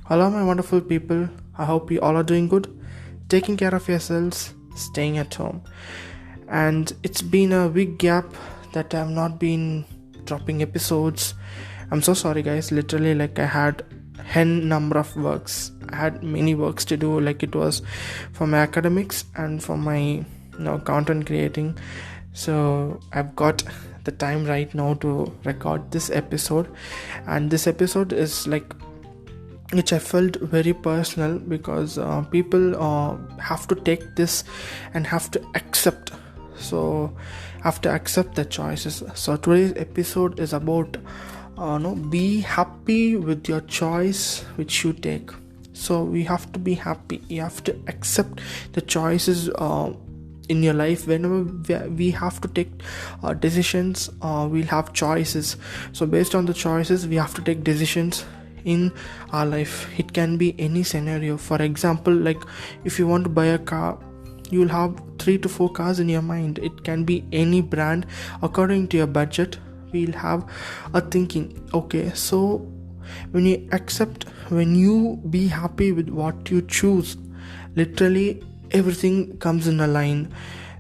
Hello, my wonderful people. I hope you all are doing good, taking care of yourselves, staying at home. And it's been a big gap that I've not been dropping episodes. I'm so sorry, guys. Literally, I had n number of works. I had many works to do. It was for my academics and for my content creating. So I've got the time right now to record this episode, and this episode is which I felt very personal because people have to take this and have to accept. So have to accept the choices. So today's episode is about be happy with your choice which you take. So we have to be happy. You have to accept the choices in your life. Whenever we have to take decisions, we'll have choices. So based on the choices, we have to take decisions in our life. It can be any scenario. For example, if you want to buy a car, you will have 3 to 4 cars in your mind. It can be any brand according to your budget. We'll have a thinking. Okay, so when you be happy with what you choose, literally everything comes in a line.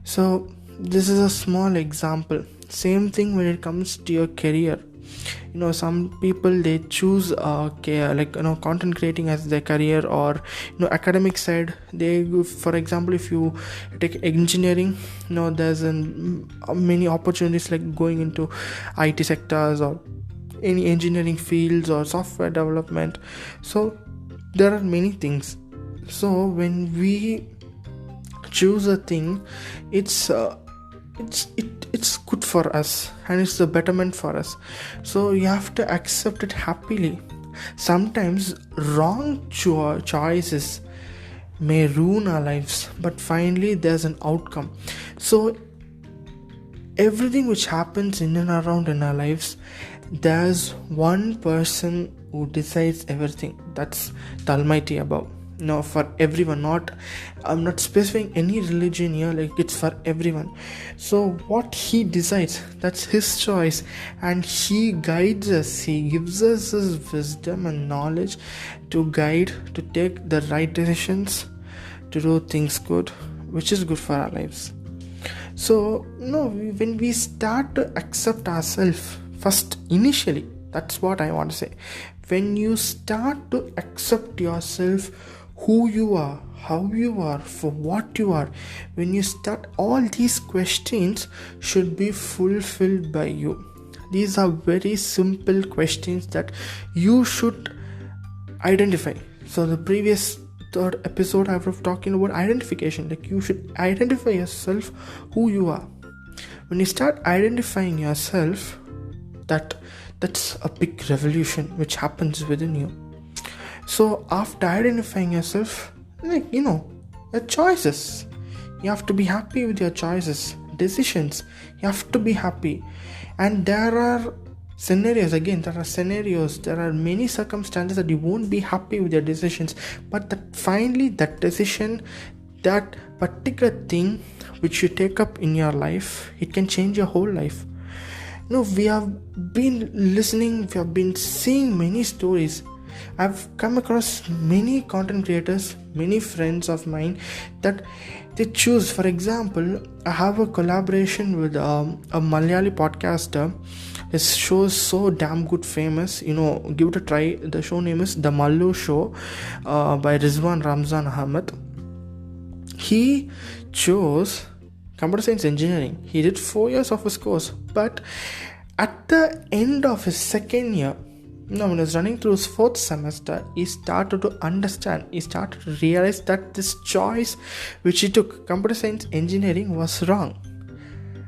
So this is a small example. Same thing when it comes to your career. Some people, they choose content creating as their career, or academic side. They, for example, if you take engineering, there's many opportunities like going into IT sectors or any engineering fields or software development. So there are many things. So when we choose a thing, it's good for us and it's the betterment for us. So you have to accept it happily. Sometimes wrong choices may ruin our lives, but finally there's an outcome. So everything which happens in and around in our lives, there's one person who decides everything. That's the Almighty above. For everyone. I'm not specifying any religion here, it's for everyone. So what he decides, that's his choice, and he guides us. He gives us his wisdom and knowledge to guide, to take the right decisions, to do things good, which is good for our lives. So when we start to accept ourselves first, initially, that's what I want to say. When you start to accept yourself, who you are, how you are, for what you are, when you start, all these questions should be fulfilled by you. These are very simple questions that you should identify. So the previous third episode I was talking about identification. You should identify yourself, who you are. When you start identifying yourself, that's a big revolution which happens within you. So after identifying yourself, your choices, you have to be happy with your choices, decisions, you have to be happy. And there are scenarios, there are many circumstances that you won't be happy with your decisions, but finally that decision, that particular thing which you take up in your life, it can change your whole life. We have been seeing many stories. I've come across many content creators, many friends of mine, that they choose. For example, I have a collaboration with a Malayali podcaster. His show is so damn good, famous. Give it a try. The show name is The Mallu Show by Rizwan Ramzan Ahmed. He chose computer science engineering. He did 4 years of his course, but at the end of his second year, when he was running through his 4th semester, he started to understand, he started to realize that this choice which he took, computer science engineering, was wrong.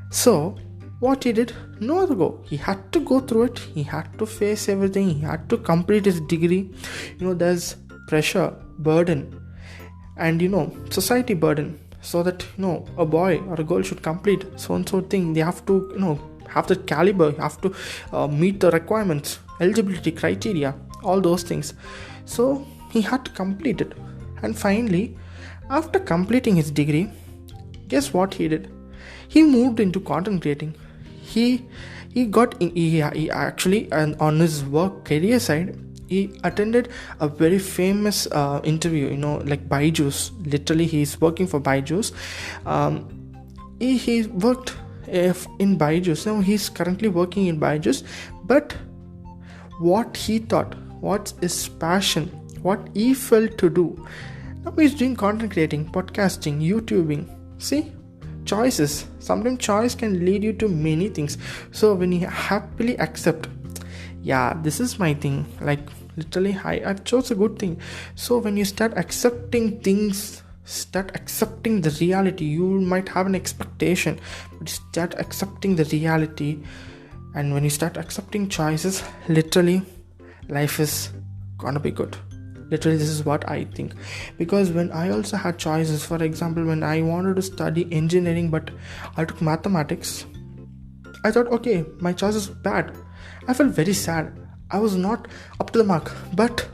So what he did, no other go. He had to go through it, he had to face everything, he had to complete his degree. There's pressure, burden, and society burden, so that a boy or a girl should complete so and so thing. They have to have the caliber, you have to meet the requirements, eligibility criteria, all those things. So he had to complete it. And finally, after completing his degree, guess what he did? He moved into content creating. He actually, and on his work career side, he attended a very famous interview, like Byju's. Literally, he's working for Byju's. He worked in Byju's. Now he's currently working in Byju's. But what he thought, what's his passion, what he felt to do, now he's doing content creating, podcasting, YouTubing. See, choices. Sometimes choice can lead you to many things. So when you happily accept, this is my thing, like literally I've chose a good thing. So when you start accepting things, start accepting the reality. You might have an expectation, but start accepting the reality. And when you start accepting choices, literally life is gonna be good. Literally, this is what I think. Because when I also had choices, for example, when I wanted to study engineering but I took mathematics, I thought, okay, my choice is bad. I felt very sad. I was not up to the mark. But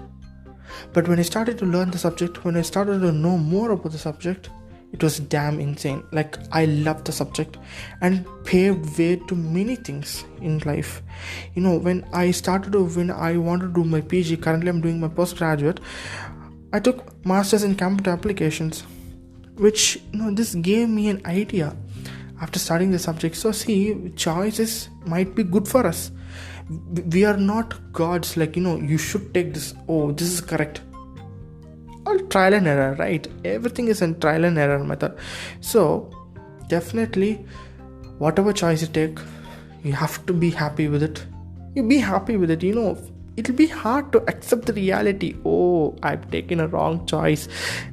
when I started to learn the subject, when I started to know more about the subject, it was damn insane. Like, I loved the subject and paved way to many things in life. When I wanted to do my PG, currently I'm doing my postgraduate, I took masters in computer applications, which, this gave me an idea after studying the subject. So see, choices might be good for us. We are not gods, like, you should take this. Oh, this is correct. All trial and error, right? Everything is in trial and error method. So definitely, whatever choice you take, you have to be happy with it. You be happy with it. It'll be hard to accept the reality. Oh, I've taken a wrong choice.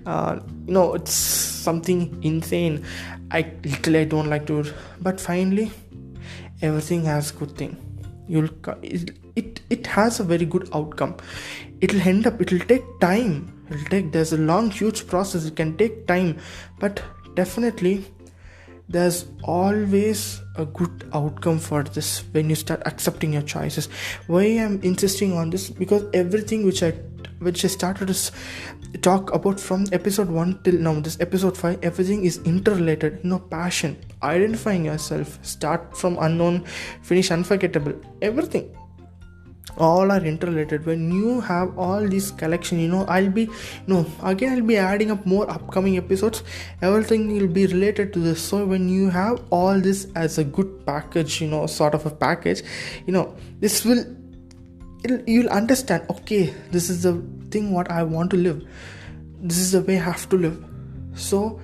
It's something insane. I don't like to. But finally, everything has good thing. It has a very good outcome. It'll take time. There's a long, huge process. It can take time, but definitely there's always a good outcome for this when you start accepting your choices. Why I'm insisting on this? Because everything which I started to talk about from episode 1 till now, this episode 5, everything is interrelated. Passion, identifying yourself, start from unknown, finish unforgettable, everything. All are interrelated. When you have all this collection, I'll be adding up more upcoming episodes. Everything will be related to this. So when you have all this as a good package, sort of a package, this will, you'll understand, okay, this is the thing what I want to live. This is the way I have to live. So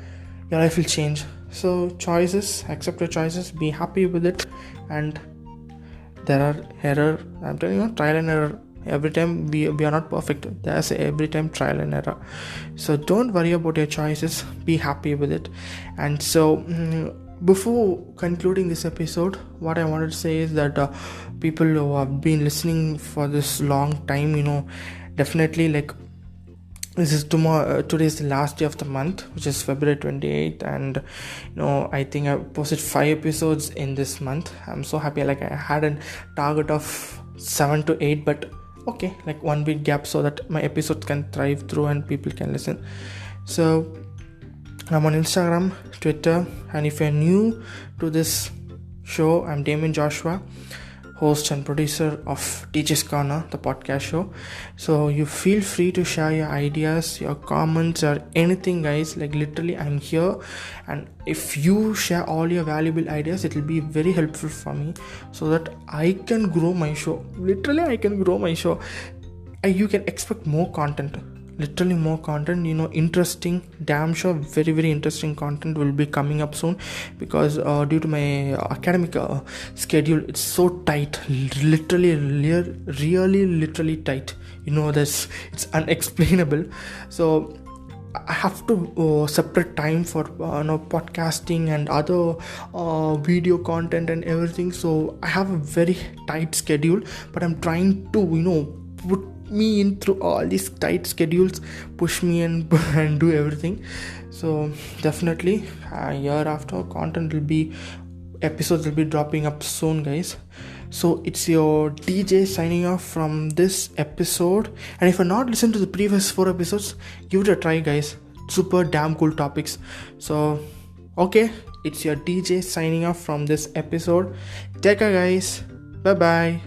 your life will change. So choices, accept your choices, be happy with it. And there are error, I'm telling you, trial and error. Every time we are not perfect. There's every time trial and error. So don't worry about your choices. Be happy with it. And so before concluding this episode, what I wanted to say is that people who have been listening for this long time, definitely, like, this is today is the last day of the month, which is February 28th, and I think I posted 5 episodes in this month. I'm so happy. Like, I had a target of 7 to 8, but okay, like 1 week gap, so that my episodes can thrive through and people can listen. So I'm on Instagram, Twitter, and if you're new to this show, I'm Damian Joshua, host and producer of Teacher's Corner, the podcast show. So you feel free to share your ideas, your comments, or anything, guys. Like, literally, I'm here, and if you share all your valuable ideas, it will be very helpful for me, so that I can grow my show. Literally, I can grow my show. You can expect more content. Literally more content, interesting, damn sure, very, very interesting content will be coming up soon, because due to my academic schedule, it's so tight, literally tight, it's unexplainable. So I have to separate time for podcasting and other video content and everything. So I have a very tight schedule, but I'm trying to put me in through all these tight schedules, push me and do everything. So definitely year after, episodes will be dropping up soon, guys. So it's your DJ signing off from this episode, and if you're not listened to the previous 4 episodes, give it a try, guys. Super damn cool topics. So okay, it's your DJ signing off from this episode. Take care, guys. Bye bye.